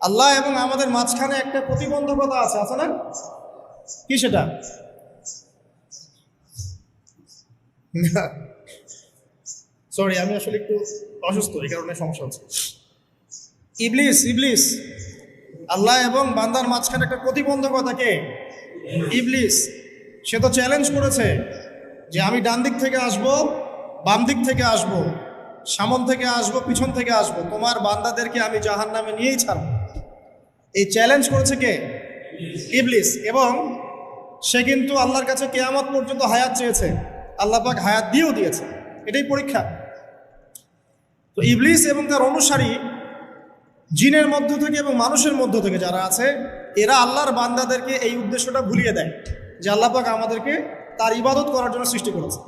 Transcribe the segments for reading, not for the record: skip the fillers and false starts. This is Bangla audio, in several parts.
আল্লাহ এবং আমাদের মাঝখানে একটা প্রতিবন্ধকতা আছে না? কি সেটা? সরি, আমি আসলে একটু অসুস্থ, এই কারণে সমস্যা হচ্ছে। ইবলিস আল্লাহ এবং বান্দার মাঝখানে একটা প্রতিবন্ধকতা কে? ইবলিস। সে তো চ্যালেঞ্জ করেছে যে আমি ডান দিক থেকে আসব, বাম দিক থেকে আসব, সামন থেকে আসব, পিছন থেকে আসব, তোমার বান্দাদেরকে আমি জাহান্নামে নিয়েই ছাড়ব। এই চ্যালেঞ্জ করেছে কে? ইবলিস। এবং সে কিন্তু আল্লাহর কাছে কিয়ামত পর্যন্ত হায়াত চেয়েছে, আল্লাহ পাক হায়াত দিয়েও দিয়েছে। এটাই পরীক্ষা। তো ইবলিস এবং তার অনুসারী জিনের মধ্য থেকে এবং মানুষের মধ্য থেকে যারা আছে, এরা আল্লাহর বান্দাদেরকে এই উদ্দেশ্যটা ভুলিয়ে দেয় যে আল্লাহ পাক আমাদেরকে তার ইবাদত করার জন্য সৃষ্টি করেছে।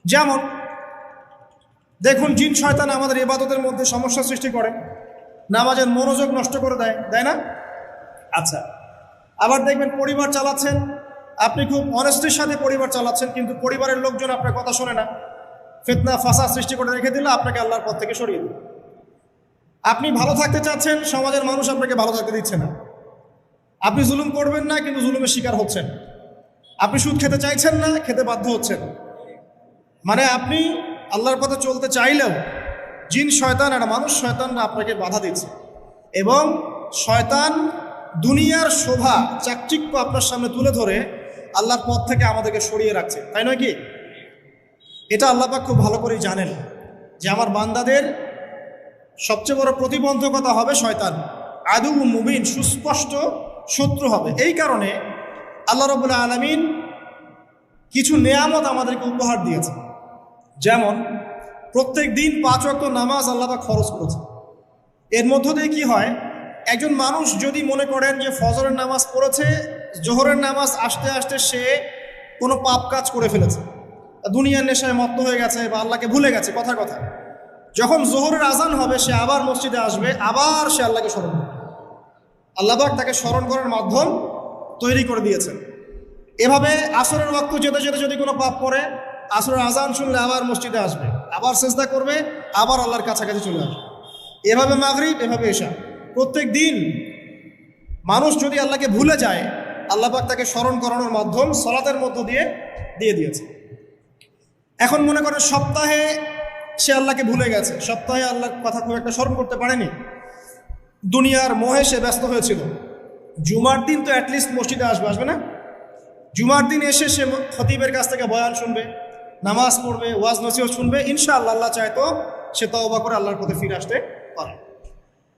যেমন দেখুন, জিন শয়তান আমাদের ইবাদতের মধ্যে সমস্যা সৃষ্টি করে, নামাজের মনোযোগ নষ্ট করে দেয়, তাই না? আচ্ছা, আবার দেখবেন পরিবার চালাচ্ছেন, আপনি খুব অনেস্টির সাথে পরিবার চালাচ্ছেন, কিন্তু পরিবারের লোকজন আপনার কথা শোনে না, ফিতনা ফাসাদ সৃষ্টি করে রেখে দিলে আপনাকে আল্লাহর পথ থেকে সরিয়ে দিল। আপনি ভালো থাকতে চাচ্ছেন, সমাজের মানুষ আপনাকে ভালো থাকতে দিচ্ছে না। আপনি জুলুম করবেন না, কিন্তু জুলুমের শিকার হচ্ছেন। আপনি সুদ খেতে চাইছেন না, খেতে বাধ্য হচ্ছেন। মানে আপনি আল্লাহর পথে চলতে চাইলেও জিন শয়তান আর মানুষ শয়তানরা আপনাকে বাধা দিচ্ছে, এবং শয়তান দুনিয়ার শোভা চাকচিক্য আপনার সামনে তুলে ধরে আল্লাহর পথ থেকে আমাদেরকে সরিয়ে রাখছে, তাই নয় কি? এটা আল্লাহ পাক খুব ভালো করেই জানেন যে আমার বান্দাদের সবচেয়ে বড় প্রতিবন্ধকতা হবে শয়তান, আদু মুবিন, সুস্পষ্ট শত্রু হবে। এই কারণে আল্লাহ রাব্বুল আলামিন কিছু নেয়ামত আমাদেরকে উপহার দিয়েছে। যেমন প্রত্যেক দিন 5 ওয়াক্ত নামাজ আল্লাহ পাক ফরজ করেছে। এর মধ্য দিয়ে কি হয়, একজন মানুষ যদি মনে করেন যে ফজরের নামাজ পড়েছে, জোহরের নামাজ আসতে আসতে সে কোনো পাপ কাজ করে ফেলেছে, দুনিয়ার নেশায় মত্ত হয়ে গেছে বা আল্লাহকে ভুলে গেছে, কথা যখন জোহরের আজান হবে সে আবার মসজিদে আসবে, আবার সে আল্লাহকে স্মরণ করবে। আল্লাহ পাক তাকে স্মরণ করার মাধ্যম তৈরি করে দিয়েছেন। এভাবে আসরের ওয়াক্ত যেতে যেতে যদি কোনো পাপ করে, আসরের আজান শুনলে আবার মসজিদে আসবে, আবার সিজদা করবে, আবার আল্লাহর কাছাকাছি চলে আসবে। এভাবে মাগরিব, এভাবে এশা। প্রত্যেক দিন মানুষ যদি আল্লাহকে ভুলে যায়, আল্লাহ পাক তাকে স্মরণ করানোর মাধ্যম সালাতের মধ্য দিয়ে দিয়েছে। এখন মনে করেন সপ্তাহে সে আল্লাহকে ভুলে গেছে, সপ্তাহে আল্লাহর কথা খুব একটা স্মরণ করতে পারেনি, দুনিয়ার মোহে সে ব্যস্ত হয়েছিল। জুমার দিন তো অ্যাটলিস্ট মসজিদে আসবে না? জুমার দিন এসে সে খতিবের কাছ থেকে বয়ান শুনবে, নামাজ পড়বে, ওয়াজ নসিহত শুনবে, ইনশাআল্লাহ আল্লাহ চায় তো সে তওবা করে আল্লাহর পথে ফিরে আসতে পারে।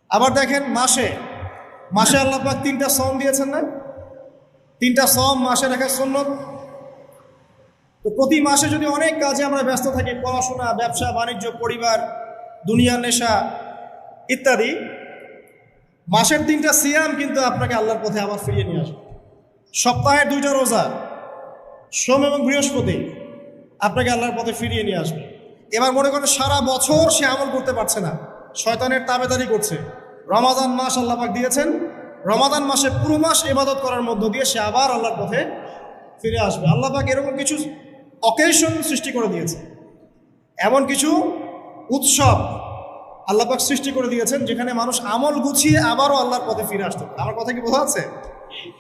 আবার দেখেন মাসে আল্লাহ পাক 3টা সওম দিয়েছেন না? 3টা সওম মাসে রাখার সুন্নত। তো প্রতি মাসে যদি অনেক কাজে আমরা ব্যস্ত থাকি, পড়াশোনা, ব্যবসা বাণিজ্য, পরিবার, দুনিয়ার নেশা ইত্যাদি, মাসের 3টা সিয়াম কিন্তু আপনাকে আল্লাহর পথে আবার ফিরিয়ে নিয়ে আসবে। সপ্তাহে 2টা রোজা, সোম এবং বৃহস্পতি, আপনাকে আল্লাহর পথে ফিরিয়ে নিয়ে আসবে। এবার মনে করেন সারা বছর সে আমল করতে পারছে না, শয়তানের তাবেদারি করছে। রমাদান মাস আল্লাহ পাক দিয়েছেন, রমাদান মাসে পুরো মাস ইবাদত করার মধ্য দিয়ে সে আবার আল্লাহর পথে ফিরে আসবে। আল্লাহ পাক এরকম কিছু অকেশন সৃষ্টি করে দিয়েছে, এমন কিছু উৎসব আল্লাহ পাক সৃষ্টি করে দিয়েছেন যেখানে মানুষ আমল গুছিয়ে আবারও আল্লাহর পথে ফিরে আসতে পারে। আমার কথা কি বোঝা যাচ্ছে?